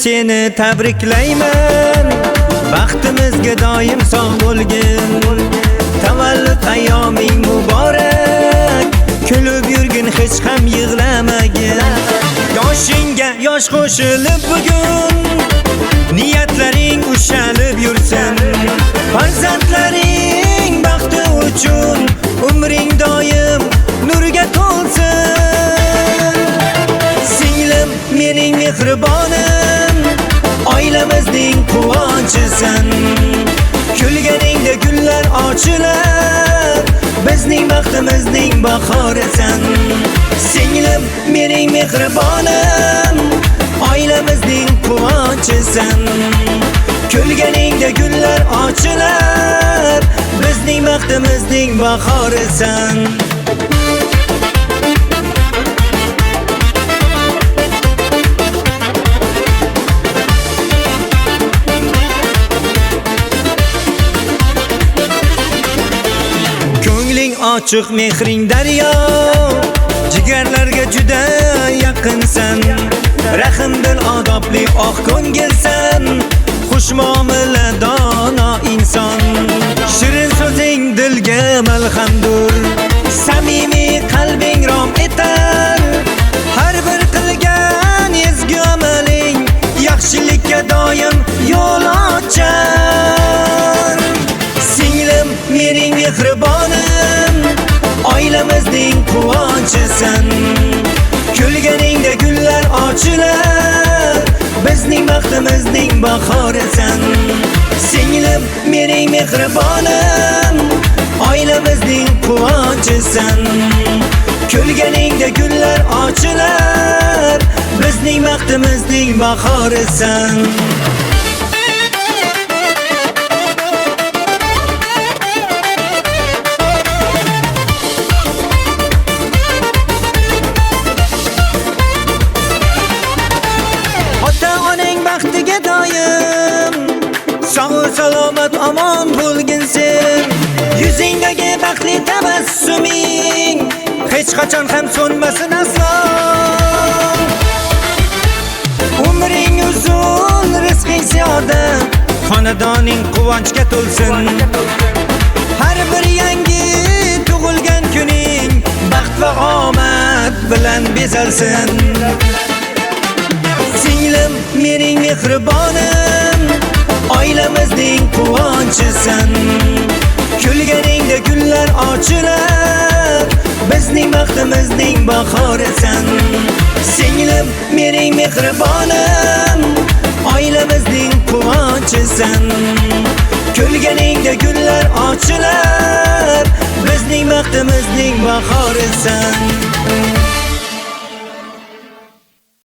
seni tabriklayman. Baxtimizga doim sog' bo'lgin. Tavallud ayyoming muborak. Kulib yurgin, hech ham yig'lamagin. Yoshingga yosh qo'shilib bugun niyatlaring ushalib yursin. Farzandlaring baxti uchun umring doim nurga to'lsin. Singlim mening mehribonim, oilamizning quvonchisan. Kulganingda gullar ochilar, bizning baxtimizning bahorisan. Singlim mening mehribonim, oilamizning quvonchisan. Kulganingda gullar ochilar, bizning baxtimizning bahorisan. Ko'ngling ochiq, mehring daryo, jigarlarga juda yaqinsan. Rahmdil, odobli, oq ko'ngilsan, xushmuomala, dono inson. Shirin so'zing dilga malhamdur, samimiy qalbing rom etar. Har bir qilgan ezgu amaling yaxshilikka doim yo'l ochar. Singlim mening mehribonim, oilamizning quvonchisan. Kulganingda gullar ochilar, bizning baxtimizning bahorisan. Singlim mening mehribonim, oilamizning quvonchisan. Kulganingda gullar ochilar, bizning baxtimizning bahorisan. Baxtiga doim sog' salomat omon bo'lgin sen. Yuzingdagi baxtli tabassuming hech qachon ham so'nmasin aslo. Umring uzun, rizqing ziyoda, xonadoning quvonchga to'lsin. Har bir yangi tug'ilgan kuning baxt va omad bilan bezalsin. Singlim mening mehribonim, oilamizning quvonchisan. Kulganingda gullar ochilar, bizning baxtimizning bahorisan. Singlim mening mehribonim, oilamizning quvonchisan. Kulganingda gullar ochilar, bizning baxtimizning bahorisan.